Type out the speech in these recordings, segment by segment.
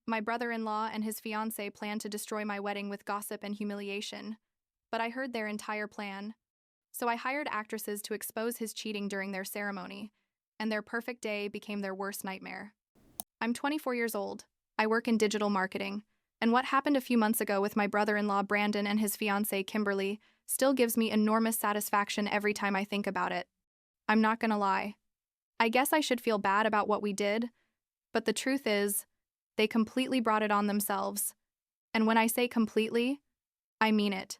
My brother-in-law and his fiancée planned to destroy my wedding with gossip and humiliation, but I heard their entire plan. So I hired actresses to expose his cheating during their ceremony, and their perfect day became their worst nightmare. I'm 24 years old. I work in digital marketing, and what happened a few months ago with my brother-in-law Brandon and his fiancée Kimberly still gives me enormous satisfaction every time I think about it. I'm not gonna lie. I guess I should feel bad about what we did, but the truth is, they completely brought it on themselves. And when I say completely, I mean it.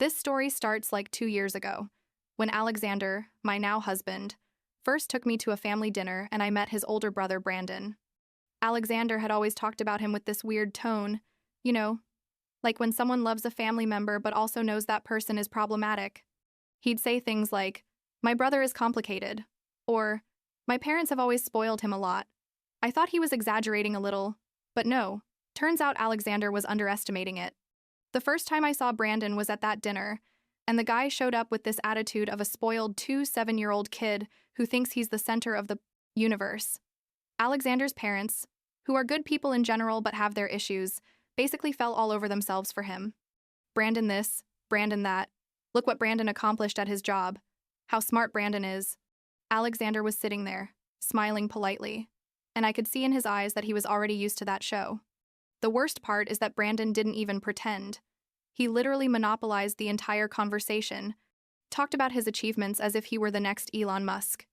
This story starts like 2 years ago, when Alexander, my now husband, first took me to a family dinner and I met his older brother Brandon. Alexander had always talked about him with this weird tone, you know, like when someone loves a family member but also knows that person is problematic. He'd say things like, "My brother is complicated," or, "My parents have always spoiled him a lot." I thought he was exaggerating a little, but no, turns out Alexander was underestimating it. The first time I saw Brandon was at that dinner, and the guy showed up with this attitude of a spoiled 7-year-old kid who thinks he's the center of the universe. Alexander's parents, who are good people in general but have their issues, basically fell all over themselves for him. Brandon this, Brandon that. Look what Brandon accomplished at his job. How smart Brandon is. Alexander was sitting there, smiling politely, and I could see in his eyes that he was already used to that show. The worst part is that Brandon didn't even pretend. He literally monopolized the entire conversation, talked about his achievements as if he were the next Elon Musk.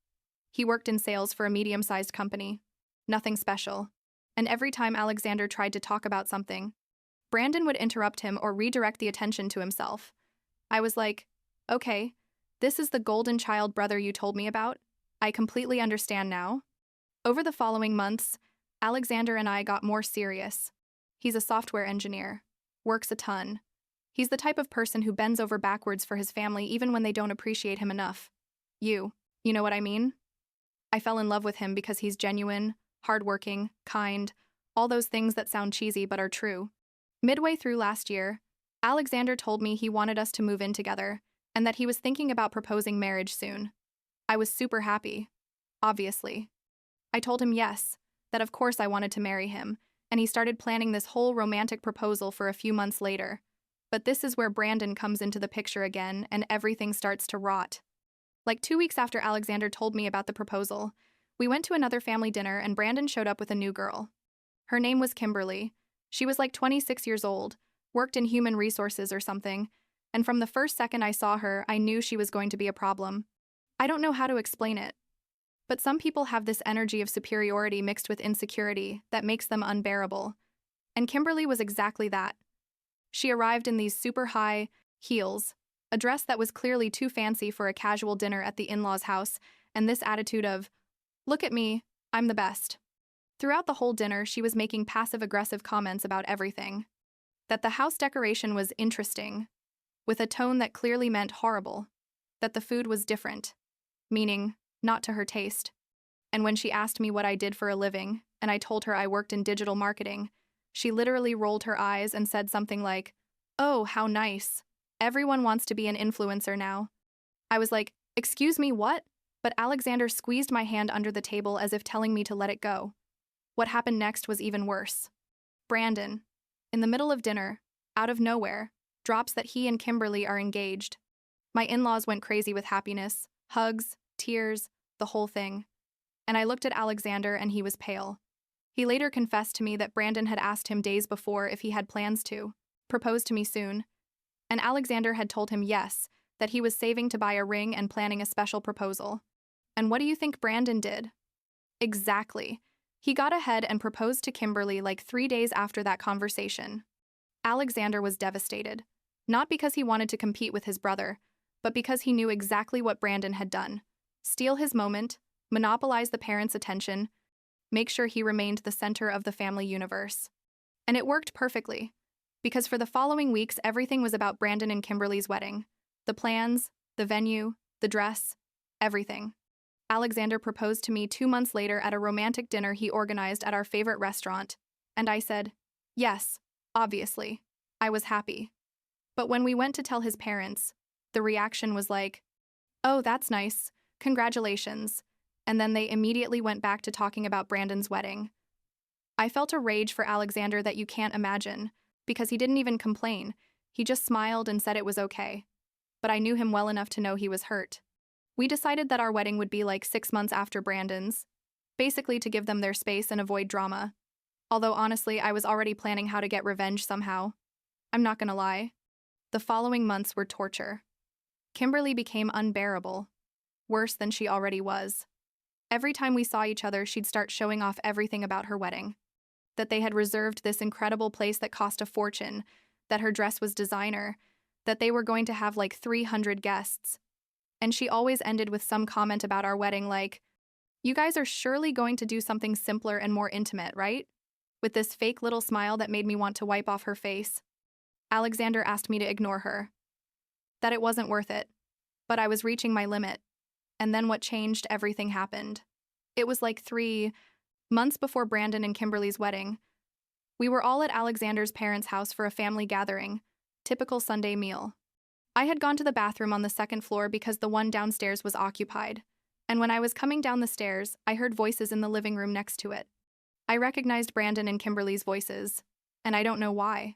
He worked in sales for a medium-sized company. Nothing special. And every time Alexander tried to talk about something, Brandon would interrupt him or redirect the attention to himself. I was like, okay, this is the golden child brother you told me about? I completely understand now. Over the following months, Alexander and I got more serious. He's a software engineer, works a ton. He's the type of person who bends over backwards for his family even when they don't appreciate him enough. You know what I mean? I fell in love with him because he's genuine, hardworking, kind, all those things that sound cheesy but are true. Midway through last year, Alexander told me he wanted us to move in together and that he was thinking about proposing marriage soon. I was super happy, obviously. I told him yes, that of course I wanted to marry him, and he started planning this whole romantic proposal for a few months later. But this is where Brandon comes into the picture again and everything starts to rot. Like 2 weeks after Alexander told me about the proposal, we went to another family dinner and Brandon showed up with a new girl. Her name was Kimberly. She was like 26 years old, worked in human resources or something, and from the first second I saw her, I knew she was going to be a problem. I don't know how to explain it. But some people have this energy of superiority mixed with insecurity that makes them unbearable. And Kimberly was exactly that. She arrived in these super high heels, a dress that was clearly too fancy for a casual dinner at the in-laws' house, and this attitude of, "Look at me, I'm the best." Throughout the whole dinner, she was making passive-aggressive comments about everything. That the house decoration was interesting, with a tone that clearly meant horrible. That the food was different, meaning not to her taste. And when she asked me what I did for a living, and I told her I worked in digital marketing, she literally rolled her eyes and said something like, "Oh, how nice. Everyone wants to be an influencer now." I was like, "Excuse me, what?" But Alexander squeezed my hand under the table as if telling me to let it go. What happened next was even worse. Brandon, in the middle of dinner, out of nowhere, drops that he and Kimberly are engaged. My in-laws went crazy with happiness, hugs, tears, the whole thing. And I looked at Alexander and he was pale. He later confessed to me that Brandon had asked him days before if he had plans to propose to me soon. And Alexander had told him yes, that he was saving to buy a ring and planning a special proposal. And what do you think Brandon did? Exactly. He got ahead and proposed to Kimberly like 3 days after that conversation. Alexander was devastated, not because he wanted to compete with his brother, but because he knew exactly what Brandon had done. Steal his moment, monopolize the parents' attention, make sure he remained the center of the family universe. And it worked perfectly, because for the following weeks everything was about Brandon and Kimberly's wedding. The plans, the venue, the dress, everything. Alexander proposed to me 2 months later at a romantic dinner he organized at our favorite restaurant, and I said, yes, obviously. I was happy. But when we went to tell his parents, the reaction was like, "Oh, that's nice. Congratulations." And then they immediately went back to talking about Brandon's wedding. I felt a rage for Alexander that you can't imagine, because he didn't even complain. He just smiled and said it was okay. But I knew him well enough to know he was hurt. We decided that our wedding would be like 6 months after Brandon's, basically to give them their space and avoid drama. Although honestly, I was already planning how to get revenge somehow. I'm not gonna lie. The following months were torture. Kimberly became unbearable, worse than she already was. Every time we saw each other, she'd start showing off everything about her wedding. That they had reserved this incredible place that cost a fortune, that her dress was designer, that they were going to have like 300 guests. And she always ended with some comment about our wedding like, "You guys are surely going to do something simpler and more intimate, right?" With this fake little smile that made me want to wipe off her face. Alexander asked me to ignore her. That it wasn't worth it. But I was reaching my limit. And then what changed, everything happened. It was like 3 months before Brandon and Kimberly's wedding. We were all at Alexander's parents' house for a family gathering, typical Sunday meal. I had gone to the bathroom on the second floor because the one downstairs was occupied, and when I was coming down the stairs, I heard voices in the living room next to it. I recognized Brandon and Kimberly's voices, and I don't know why.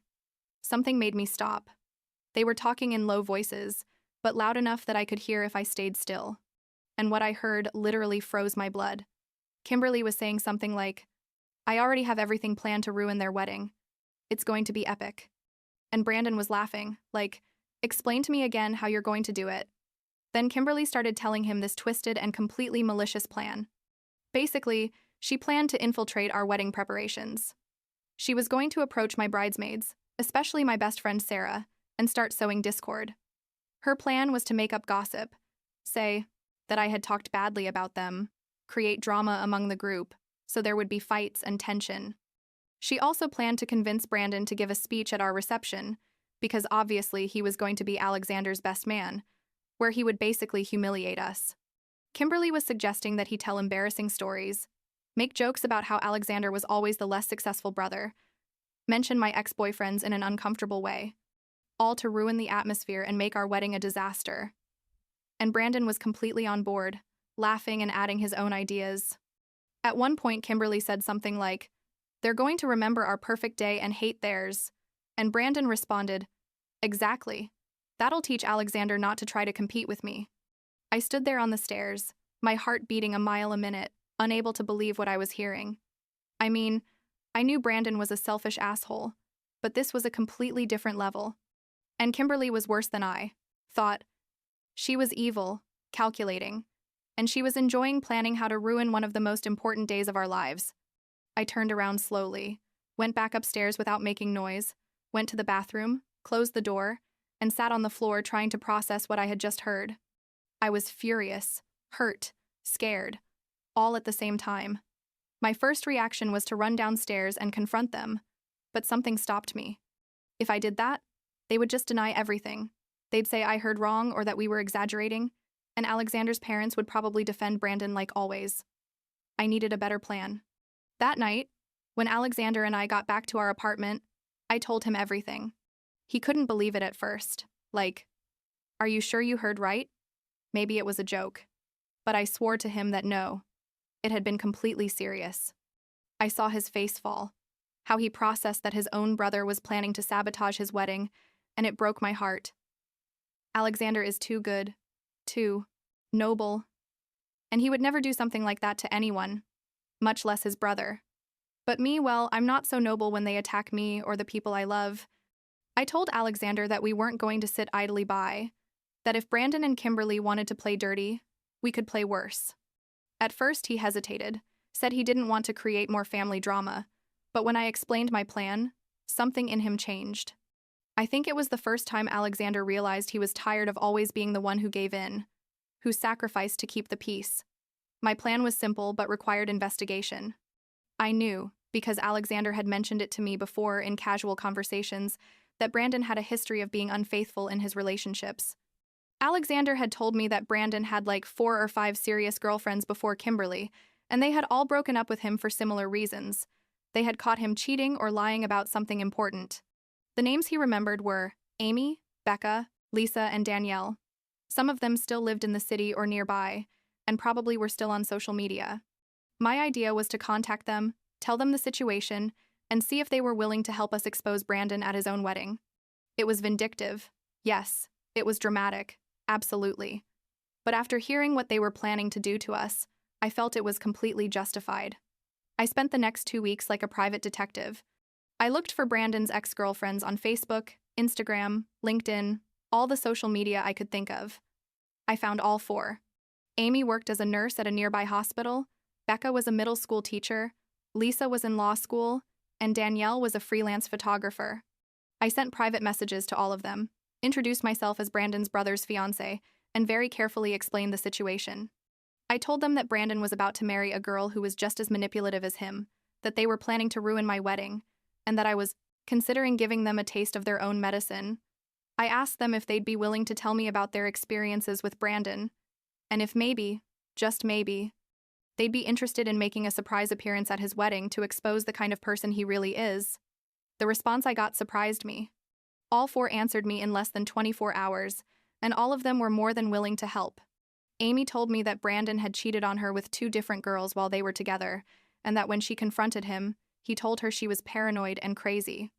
Something made me stop. They were talking in low voices, but loud enough that I could hear if I stayed still. And what I heard literally froze my blood. Kimberly was saying something like, "I already have everything planned to ruin their wedding. It's going to be epic." And Brandon was laughing, like, "Explain to me again how you're going to do it." Then Kimberly started telling him this twisted and completely malicious plan. Basically, she planned to infiltrate our wedding preparations. She was going to approach my bridesmaids, especially my best friend Sarah, and start sowing discord. Her plan was to make up gossip, say that I had talked badly about them, create drama among the group, so there would be fights and tension. She also planned to convince Brandon to give a speech at our reception, because obviously he was going to be Alexander's best man, where he would basically humiliate us. Kimberly was suggesting that he tell embarrassing stories, make jokes about how Alexander was always the less successful brother, mention my ex-boyfriends in an uncomfortable way, all to ruin the atmosphere and make our wedding a disaster. And Brandon was completely on board, laughing and adding his own ideas. At one point, Kimberly said something like, "They're going to remember our perfect day and hate theirs." And Brandon responded, "Exactly. That'll teach Alexander not to try to compete with me." I stood there on the stairs, my heart beating a mile a minute, unable to believe what I was hearing. I mean, I knew Brandon was a selfish asshole, but this was a completely different level. And Kimberly was worse than I thought. She was evil, calculating, and she was enjoying planning how to ruin one of the most important days of our lives. I turned around slowly, went back upstairs without making noise, went to the bathroom, closed the door, and sat on the floor trying to process what I had just heard. I was furious, hurt, scared, all at the same time. My first reaction was to run downstairs and confront them, but something stopped me. If I did that, they would just deny everything. They'd say I heard wrong or that we were exaggerating, and Alexander's parents would probably defend Brandon like always. I needed a better plan. That night, when Alexander and I got back to our apartment, I told him everything. He couldn't believe it at first. Like, "Are you sure you heard right?" Maybe it was a joke. But I swore to him that no, it had been completely serious. I saw his face fall, how he processed that his own brother was planning to sabotage his wedding, and it broke my heart. Alexander is too good, too noble, and he would never do something like that to anyone, much less his brother. But me, well, I'm not so noble when they attack me or the people I love. I told Alexander that we weren't going to sit idly by, that if Brandon and Kimberly wanted to play dirty, we could play worse. At first, he hesitated, said he didn't want to create more family drama, but when I explained my plan, something in him changed. I think it was the first time Alexander realized he was tired of always being the one who gave in, who sacrificed to keep the peace. My plan was simple but required investigation. I knew, because Alexander had mentioned it to me before in casual conversations, that Brandon had a history of being unfaithful in his relationships. Alexander had told me that Brandon had like 4 or 5 serious girlfriends before Kimberly, and they had all broken up with him for similar reasons. They had caught him cheating or lying about something important. The names he remembered were Amy, Becca, Lisa, and Danielle. Some of them still lived in the city or nearby, and probably were still on social media. My idea was to contact them, tell them the situation, and see if they were willing to help us expose Brandon at his own wedding. It was vindictive. Yes, it was dramatic. Absolutely. But after hearing what they were planning to do to us, I felt it was completely justified. I spent the next 2 weeks like a private detective. I looked for Brandon's ex-girlfriends on Facebook, Instagram, LinkedIn, all the social media I could think of. I found all four. Amy worked as a nurse at a nearby hospital, Becca was a middle school teacher, Lisa was in law school, and Danielle was a freelance photographer. I sent private messages to all of them, introduced myself as Brandon's brother's fiancée, and very carefully explained the situation. I told them that Brandon was about to marry a girl who was just as manipulative as him, that they were planning to ruin my wedding, and that I was considering giving them a taste of their own medicine. I asked them if they'd be willing to tell me about their experiences with Brandon, and if maybe, just maybe, they'd be interested in making a surprise appearance at his wedding to expose the kind of person he really is. The response I got surprised me. All four answered me in less than 24 hours, and all of them were more than willing to help. Amy told me that Brandon had cheated on her with 2 different girls while they were together, and that when she confronted him, he told her she was paranoid and crazy.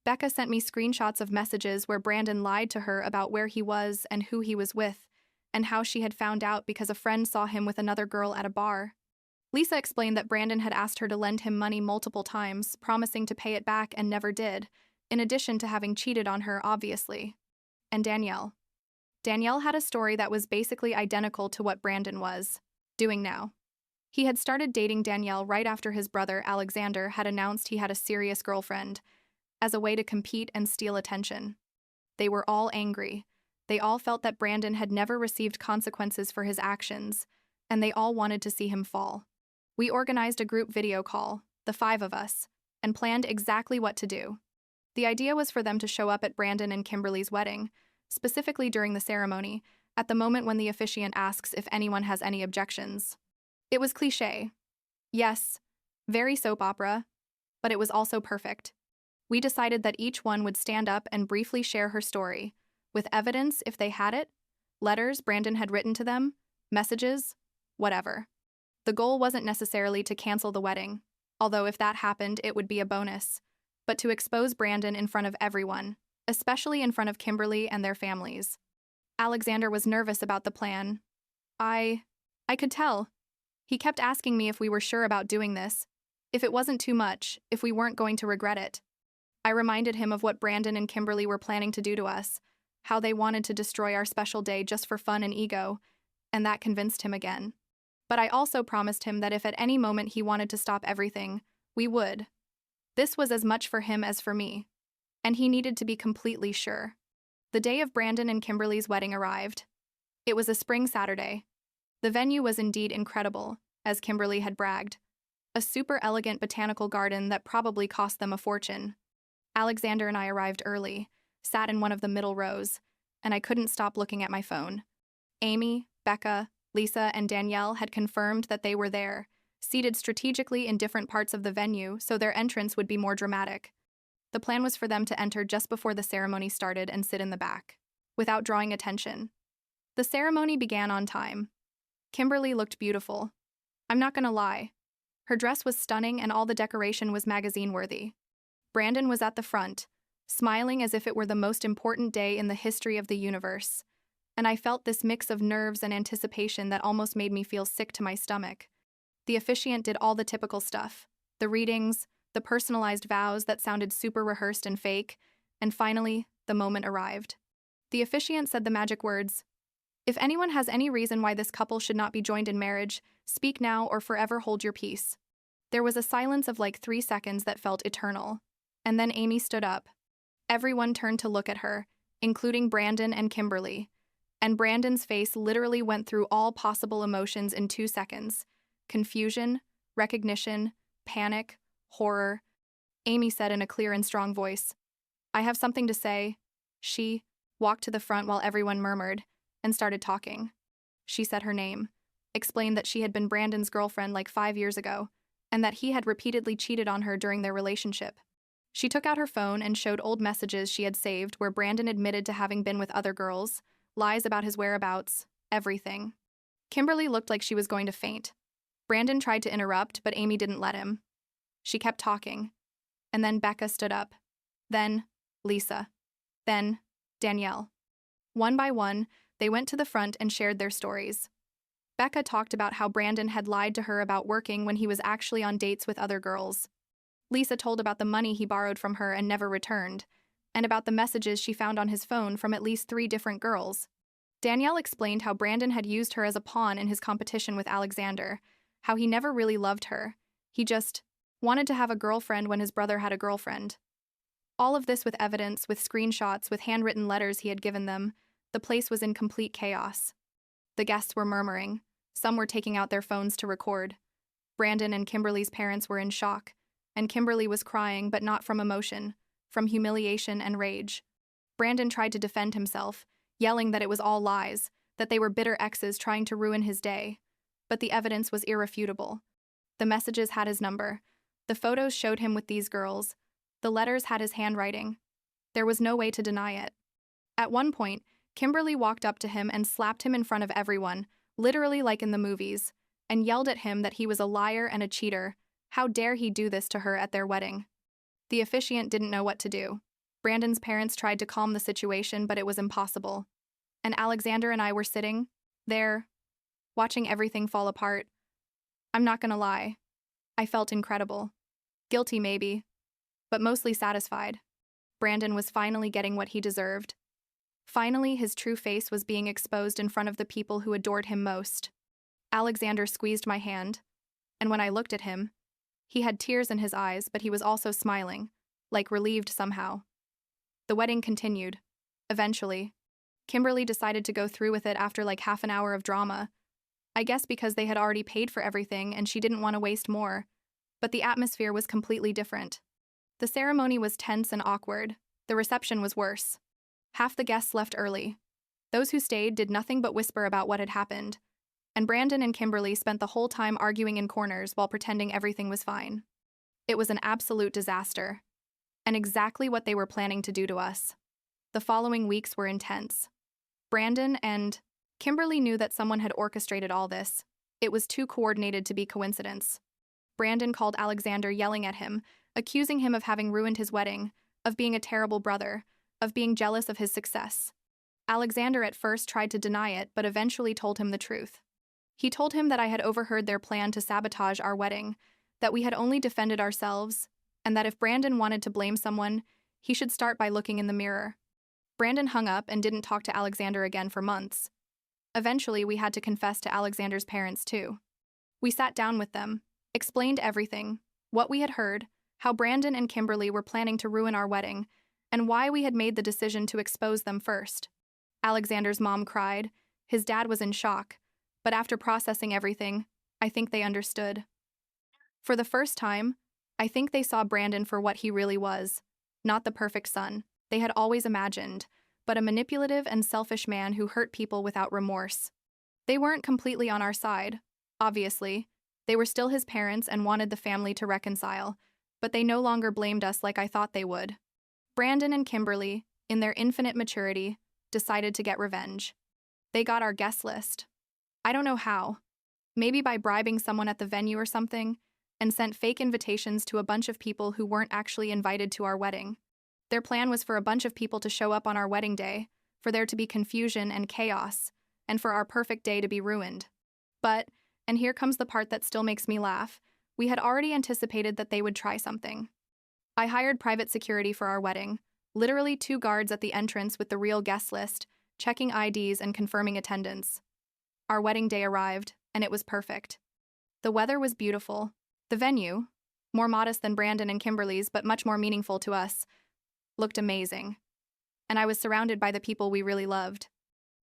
Becca sent me screenshots of messages where Brandon lied to her about where he was and who he was with, and how she had found out because a friend saw him with another girl at a bar. Lisa explained that Brandon had asked her to lend him money multiple times, promising to pay it back and never did, in addition to having cheated on her, obviously. And Danielle. Danielle had a story that was basically identical to what Brandon was doing now. He had started dating Danielle right after his brother, Alexander, had announced he had a serious girlfriend, as a way to compete and steal attention. They were all angry. They all felt that Brandon had never received consequences for his actions, and they all wanted to see him fall. We organized a group video call, the 5 of us, and planned exactly what to do. The idea was for them to show up at Brandon and Kimberly's wedding, specifically during the ceremony, at the moment when the officiant asks if anyone has any objections. It was cliché. Yes, very soap opera, but it was also perfect. We decided that each one would stand up and briefly share her story, with evidence if they had it, letters Brandon had written to them, messages, whatever. The goal wasn't necessarily to cancel the wedding, although if that happened, it would be a bonus, but to expose Brandon in front of everyone, especially in front of Kimberly and their families. Alexander was nervous about the plan. I could tell. He kept asking me if we were sure about doing this, if it wasn't too much, if we weren't going to regret it. I reminded him of what Brandon and Kimberly were planning to do to us, how they wanted to destroy our special day just for fun and ego, and that convinced him again. But I also promised him that if at any moment he wanted to stop everything, we would. This was as much for him as for me, and he needed to be completely sure. The day of Brandon and Kimberly's wedding arrived. It was a spring Saturday. The venue was indeed incredible, as Kimberly had bragged. A super elegant botanical garden that probably cost them a fortune. Alexander and I arrived early, sat in one of the middle rows, and I couldn't stop looking at my phone. Amy, Becca, Lisa, and Danielle had confirmed that they were there, seated strategically in different parts of the venue so their entrance would be more dramatic. The plan was for them to enter just before the ceremony started and sit in the back, without drawing attention. The ceremony began on time. Kimberly looked beautiful. I'm not gonna lie. Her dress was stunning and all the decoration was magazine-worthy. Brandon was at the front, smiling as if it were the most important day in the history of the universe, and I felt this mix of nerves and anticipation that almost made me feel sick to my stomach. The officiant did all the typical stuff, the readings, the personalized vows that sounded super rehearsed and fake, and finally, the moment arrived. The officiant said the magic words, "If anyone has any reason why this couple should not be joined in marriage, speak now or forever hold your peace." There was a silence of like 3 seconds that felt eternal. And then Amy stood up. Everyone turned to look at her, including Brandon and Kimberly. And Brandon's face literally went through all possible emotions in 2 seconds. Confusion, recognition, panic, horror. Amy said in a clear and strong voice, "I have something to say." She walked to the front while everyone murmured, and started talking. She said her name, explained that she had been Brandon's girlfriend like 5 years ago, and that he had repeatedly cheated on her during their relationship. She took out her phone and showed old messages she had saved where Brandon admitted to having been with other girls, lies about his whereabouts, everything. Kimberly looked like she was going to faint. Brandon tried to interrupt, but Amy didn't let him. She kept talking. And then Becca stood up. Then Lisa. Then Danielle. One by one, they went to the front and shared their stories. Becca talked about how Brandon had lied to her about working when he was actually on dates with other girls. Lisa told about the money he borrowed from her and never returned, and about the messages she found on his phone from at least 3 different girls. Danielle explained how Brandon had used her as a pawn in his competition with Alexander, how he never really loved her. He just wanted to have a girlfriend when his brother had a girlfriend. All of this with evidence, with screenshots, with handwritten letters he had given them. The place was in complete chaos. The guests were murmuring. Some were taking out their phones to record. Brandon and Kimberly's parents were in shock, and Kimberly was crying, but not from emotion, from humiliation and rage. Brandon tried to defend himself, yelling that it was all lies, that they were bitter exes trying to ruin his day. But the evidence was irrefutable. The messages had his number. The photos showed him with these girls. The letters had his handwriting. There was no way to deny it. At one point, Kimberly walked up to him and slapped him in front of everyone, literally like in the movies, and yelled at him that he was a liar and a cheater. How dare he do this to her at their wedding? The officiant didn't know what to do. Brandon's parents tried to calm the situation, but it was impossible. And Alexander and I were sitting there, watching everything fall apart. I'm not gonna lie. I felt incredible. Guilty, maybe, but mostly satisfied. Brandon was finally getting what he deserved. Finally, his true face was being exposed in front of the people who adored him most. Alexander squeezed my hand, and when I looked at him, he had tears in his eyes, but he was also smiling, like relieved somehow. The wedding continued. Eventually, Kimberly decided to go through with it after like half an hour of drama. I guess because they had already paid for everything and she didn't want to waste more. But the atmosphere was completely different. The ceremony was tense and awkward. The reception was worse. Half the guests left early. Those who stayed did nothing but whisper about what had happened. And Brandon and Kimberly spent the whole time arguing in corners while pretending everything was fine. It was an absolute disaster. And exactly what they were planning to do to us. The following weeks were intense. Brandon and Kimberly knew that someone had orchestrated all this. It was too coordinated to be coincidence. Brandon called Alexander, yelling at him, accusing him of having ruined his wedding, of being a terrible brother, of being jealous of his success. Alexander at first tried to deny it, but eventually told him the truth. He told him that I had overheard their plan to sabotage our wedding, that we had only defended ourselves, and that if Brandon wanted to blame someone, he should start by looking in the mirror. Brandon hung up and didn't talk to Alexander again for months. Eventually, we had to confess to Alexander's parents too. We sat down with them, explained everything, what we had heard, how Brandon and Kimberly were planning to ruin our wedding, and why we had made the decision to expose them first. Alexander's mom cried. His dad was in shock, but after processing everything, I think they understood. For the first time, I think they saw Brandon for what he really was, not the perfect son they had always imagined, but a manipulative and selfish man who hurt people without remorse. They weren't completely on our side, obviously. They were still his parents and wanted the family to reconcile, but they no longer blamed us like I thought they would. Brandon and Kimberly, in their infinite maturity, decided to get revenge. They got our guest list. I don't know how. Maybe by bribing someone at the venue or something, and sent fake invitations to a bunch of people who weren't actually invited to our wedding. Their plan was for a bunch of people to show up on our wedding day, for there to be confusion and chaos, and for our perfect day to be ruined. But, and here comes the part that still makes me laugh, we had already anticipated that they would try something. I hired private security for our wedding, literally 2 guards at the entrance with the real guest list, checking IDs and confirming attendance. Our wedding day arrived, and it was perfect. The weather was beautiful. The venue, more modest than Brandon and Kimberly's but much more meaningful to us, looked amazing. And I was surrounded by the people we really loved.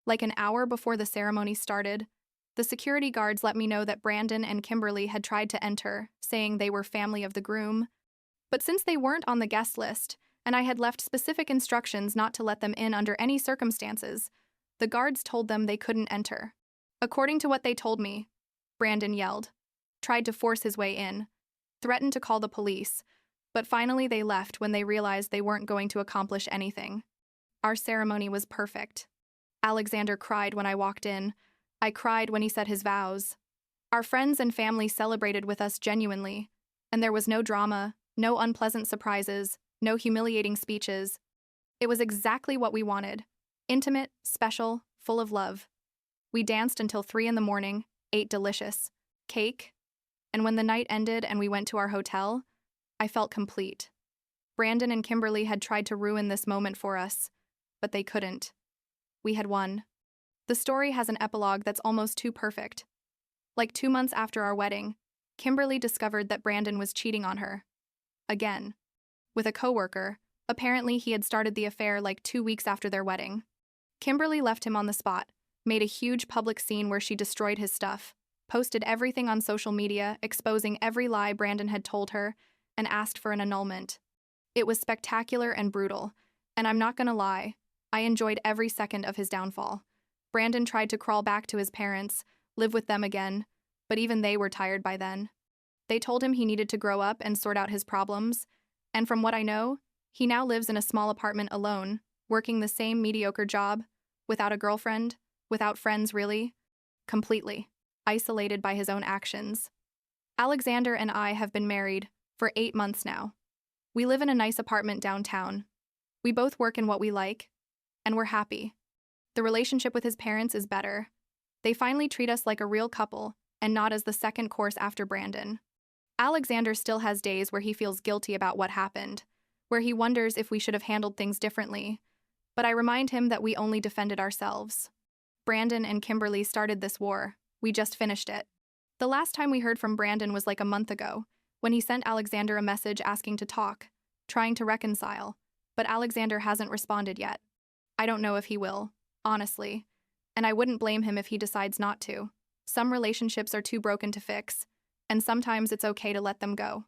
Like an hour before the ceremony started, the security guards let me know that Brandon and Kimberly had tried to enter, saying they were family of the groom. But since they weren't on the guest list, and I had left specific instructions not to let them in under any circumstances, the guards told them they couldn't enter. According to what they told me, Brandon yelled, tried to force his way in, threatened to call the police, but finally they left when they realized they weren't going to accomplish anything. Our ceremony was perfect. Alexander cried when I walked in. I cried when he said his vows. Our friends and family celebrated with us genuinely. And there was no drama, no unpleasant surprises, no humiliating speeches. It was exactly what we wanted: intimate, special, full of love. We danced until 3 in the morning, ate delicious cake, and when the night ended and we went to our hotel, I felt complete. Brandon and Kimberly had tried to ruin this moment for us, but they couldn't. We had won. The story has an epilogue that's almost too perfect. Like 2 months after our wedding, Kimberly discovered that Brandon was cheating on her. Again. With a coworker. Apparently he had started the affair like 2 weeks after their wedding. Kimberly left him on the spot, made a huge public scene where she destroyed his stuff, posted everything on social media, exposing every lie Brandon had told her, and asked for an annulment. It was spectacular and brutal, and I'm not gonna lie, I enjoyed every second of his downfall. Brandon tried to crawl back to his parents, live with them again, but even they were tired by then. They told him he needed to grow up and sort out his problems, and from what I know, he now lives in a small apartment alone, working the same mediocre job, without a girlfriend, without friends really, completely isolated by his own actions. Alexander and I have been married for 8 months now. We live in a nice apartment downtown. We both work in what we like, and we're happy. The relationship with his parents is better. They finally treat us like a real couple and not as the second course after Brandon. Alexander still has days where he feels guilty about what happened, where he wonders if we should have handled things differently, but I remind him that we only defended ourselves. Brandon and Kimberly started this war. We just finished it. The last time we heard from Brandon was like a month ago, when he sent Alexander a message asking to talk, trying to reconcile, but Alexander hasn't responded yet. I don't know if he will, honestly, and I wouldn't blame him if he decides not to. Some relationships are too broken to fix, and sometimes it's okay to let them go.